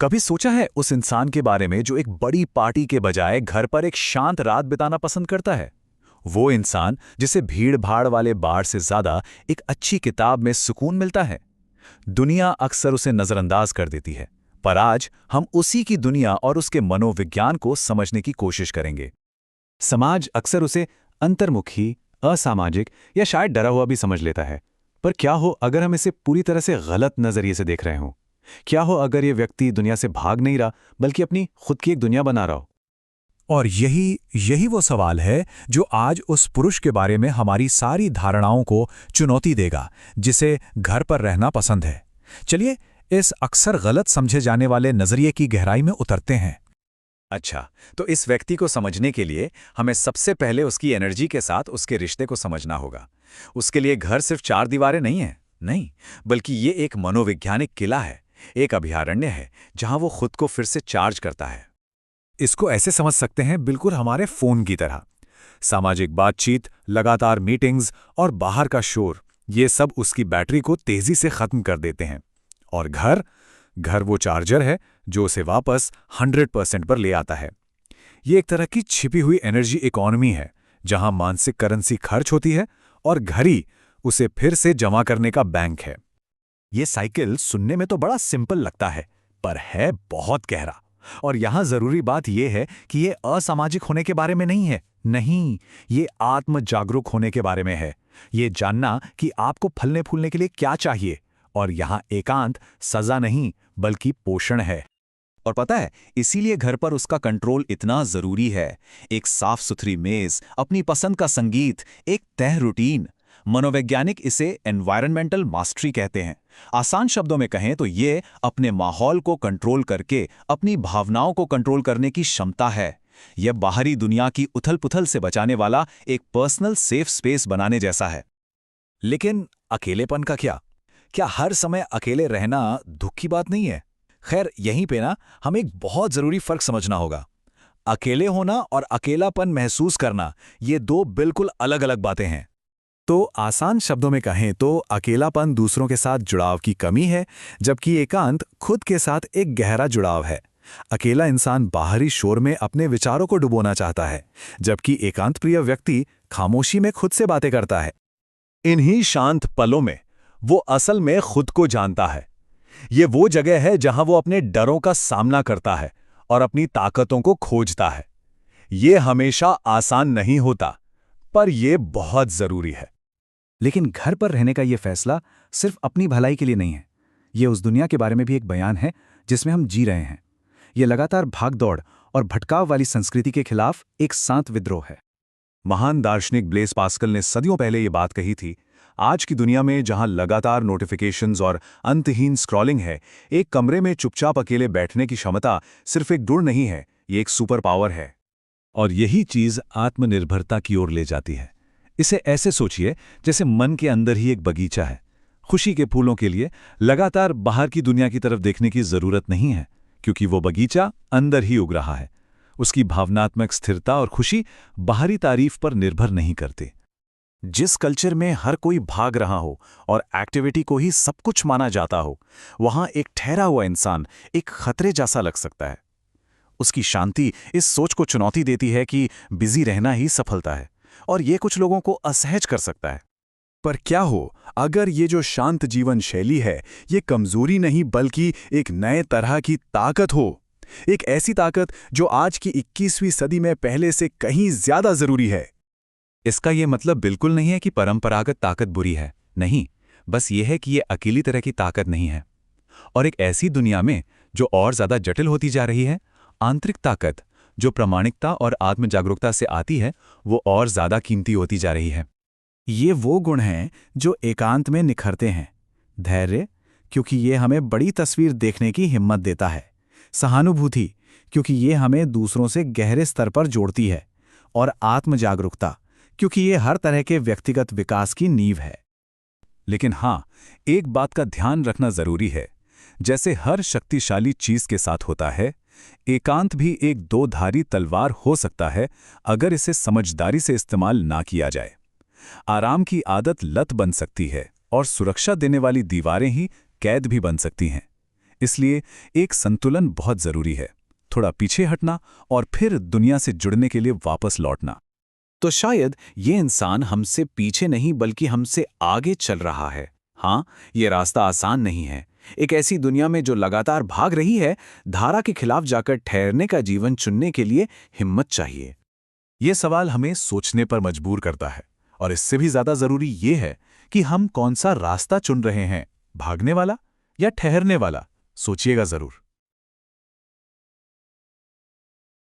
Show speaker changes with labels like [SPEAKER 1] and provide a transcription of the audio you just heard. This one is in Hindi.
[SPEAKER 1] कभी सोचा है उस इंसान के बारे में जो एक बड़ी पार्टी के बजाय घर पर एक शांत रात बिताना पसंद करता है? वो इंसान जिसे भीड़-भाड़ वाले बार से ज्यादा एक अच्छी किताब में सुकून मिलता है। दुनिया अक्सर उसे नजरअंदाज कर देती है, पर आज हम उसी की दुनिया और उसके मनोविज्ञान को समझने की कोशिश करेंगे। समाज अक्सर उसे अंतर्मुखी, असामाजिक या शायद डरा हुआ भी समझ लेता है। पर क्या हो अगर हम इसे पूरी तरह से गलत नजरिए से देख रहे हों? क्या हो अगर ये व्यक्ति दुनिया से भाग नहीं रहा, बल्कि अपनी खुद की एक दुनिया बना रहा हो? और यही यही वो सवाल है जो आज उस पुरुष के बारे में हमारी सारी धारणाओं को चुनौती देगा, जिसे घर पर रहना पसंद है। चलिए इस अक्सर गलत समझे जाने वाले नजरिए की गहराई में उतरते हैं। अच्छा, तो इस व्यक्ति को समझने के लिए हमें सबसे पहले उसकी एनर्जी के साथ उसके रिश्ते को समझना होगा। उसके लिए घर सिर्फ चार दीवारें नहीं है, नहीं, बल्कि ये एक मनोवैज्ञानिक किला है, एक अभयारण्य है जहां वो खुद को फिर से चार्ज करता है। इसको ऐसे समझ सकते हैं, बिल्कुल हमारे फोन की तरह। सामाजिक बातचीत, लगातार मीटिंग्स और बाहर का शोर, ये सब उसकी बैटरी को तेजी से खत्म कर देते हैं। और घर घर वो चार्जर है जो उसे वापस 100% पर ले आता है। ये एक तरह की छिपी हुई एनर्जी इकोनॉमी है, जहां मानसिक करेंसी खर्च होती है और घर ही उसे फिर से जमा करने का बैंक है। ये साइकिल सुनने में तो बड़ा सिंपल लगता है, पर है बहुत गहरा। और यहां जरूरी बात यह है कि ये असामाजिक होने के बारे में नहीं है। नहीं, ये आत्म जागरूक होने के बारे में है। ये जानना कि आपको फलने फूलने के लिए क्या चाहिए। और यहां एकांत सजा नहीं, बल्कि पोषण है। और पता है, इसीलिए घर पर उसका कंट्रोल इतना जरूरी है। एक साफ सुथरी मेज, अपनी पसंद का संगीत, एक तय रूटीन। मनोवैज्ञानिक इसे एनवायरमेंटल मास्टरी कहते हैं। आसान शब्दों में कहें तो ये अपने माहौल को कंट्रोल करके अपनी भावनाओं को कंट्रोल करने की क्षमता है। यह बाहरी दुनिया की उथल-पुथल से बचाने वाला एक पर्सनल सेफ स्पेस बनाने जैसा है। लेकिन अकेलेपन का क्या? क्या हर समय अकेले रहना दुख की बात नहीं है? खैर, यहीं पे ना हमें एक बहुत जरूरी फर्क समझना होगा। अकेले होना और अकेलापन महसूस करना, ये दो बिल्कुल अलग अलग बातें हैं। तो आसान शब्दों में कहें तो अकेलापन दूसरों के साथ जुड़ाव की कमी है, जबकि एकांत खुद के साथ एक गहरा जुड़ाव है। अकेला इंसान बाहरी शोर में अपने विचारों को डुबोना चाहता है, जबकि एकांत प्रिय व्यक्ति खामोशी में खुद से बातें करता है। इन्हीं शांत पलों में वो असल में खुद को जानता है। ये वो जगह है जहां वो अपने डरों का सामना करता है और अपनी ताकतों को खोजता है। ये हमेशा आसान नहीं होता, पर यह बहुत जरूरी है। लेकिन घर पर रहने का यह फैसला सिर्फ अपनी भलाई के लिए नहीं है। यह उस दुनिया के बारे में भी एक बयान है जिसमें हम जी रहे हैं। यह लगातार भागदौड़ और भटकाव वाली संस्कृति के खिलाफ एक शांत विद्रोह है। महान दार्शनिक ब्लेस पास्कल ने सदियों पहले ये बात कही थी, आज की दुनिया में जहां लगातार नोटिफिकेशंस और अंतहीन स्क्रॉलिंग है, एक कमरे में चुपचाप अकेले बैठने की क्षमता सिर्फ एक गुण नहीं है, ये एक सुपर पावर है। और यही चीज आत्मनिर्भरता की ओर ले जाती है। इसे ऐसे सोचिए जैसे मन के अंदर ही एक बगीचा है। खुशी के फूलों के लिए लगातार बाहर की दुनिया की तरफ देखने की जरूरत नहीं है, क्योंकि वो बगीचा अंदर ही उग रहा है। उसकी भावनात्मक स्थिरता और खुशी बाहरी तारीफ पर निर्भर नहीं करते। जिस कल्चर में हर कोई भाग रहा हो और एक्टिविटी को ही सब कुछ माना जाता हो, वहां एक ठहरा हुआ इंसान एक खतरे जैसा लग सकता है। उसकी शांति इस सोच को चुनौती देती है कि बिजी रहना ही सफलता है, और ये कुछ लोगों को असहज कर सकता है। पर क्या हो अगर ये जो शांत जीवन शैली है, ये कमजोरी नहीं बल्कि एक नए तरह की ताकत हो। एक ऐसी ताकत जो आज की 21वीं सदी में पहले से कहीं ज्यादा जरूरी है। इसका यह मतलब बिल्कुल नहीं है कि परंपरागत ताकत बुरी है, नहीं, बस यह है कि यह अकेली तरह की ताकत नहीं है। और एक ऐसी दुनिया में जो और ज्यादा जटिल होती जा रही है, आंतरिक ताकत जो प्रामाणिकता और आत्म जागरूकता से आती है, वो और ज्यादा कीमती होती जा रही है। ये वो गुण हैं जो एकांत में निखरते हैं। धैर्य, क्योंकि ये हमें बड़ी तस्वीर देखने की हिम्मत देता है। सहानुभूति, क्योंकि ये हमें दूसरों से गहरे स्तर पर जोड़ती है। और आत्म जागरूकता, क्योंकि ये हर तरह के व्यक्तिगत विकास की नींव है। लेकिन हां, एक बात का ध्यान रखना जरूरी है। जैसे हर शक्तिशाली चीज के साथ होता है, एकांत भी एक दो-धारी तलवार हो सकता है अगर इसे समझदारी से इस्तेमाल ना किया जाए। आराम की आदत लत बन सकती है और सुरक्षा देने वाली दीवारें ही कैद भी बन सकती हैं। इसलिए एक संतुलन बहुत जरूरी है, थोड़ा पीछे हटना और फिर दुनिया से जुड़ने के लिए वापस लौटना। तो शायद ये इंसान हमसे पीछे नहीं बल्कि हमसे आगे चल रहा है। हाँ, ये रास्ता आसान नहीं है। एक ऐसी दुनिया में जो लगातार भाग रही है, धारा के खिलाफ जाकर ठहरने का जीवन चुनने के लिए हिम्मत चाहिए। ये सवाल हमें सोचने पर मजबूर करता है, और इससे भी ज्यादा जरूरी ये है कि हम कौन सा रास्ता चुन रहे हैं, भागने वाला या ठहरने वाला। सोचिएगा जरूर।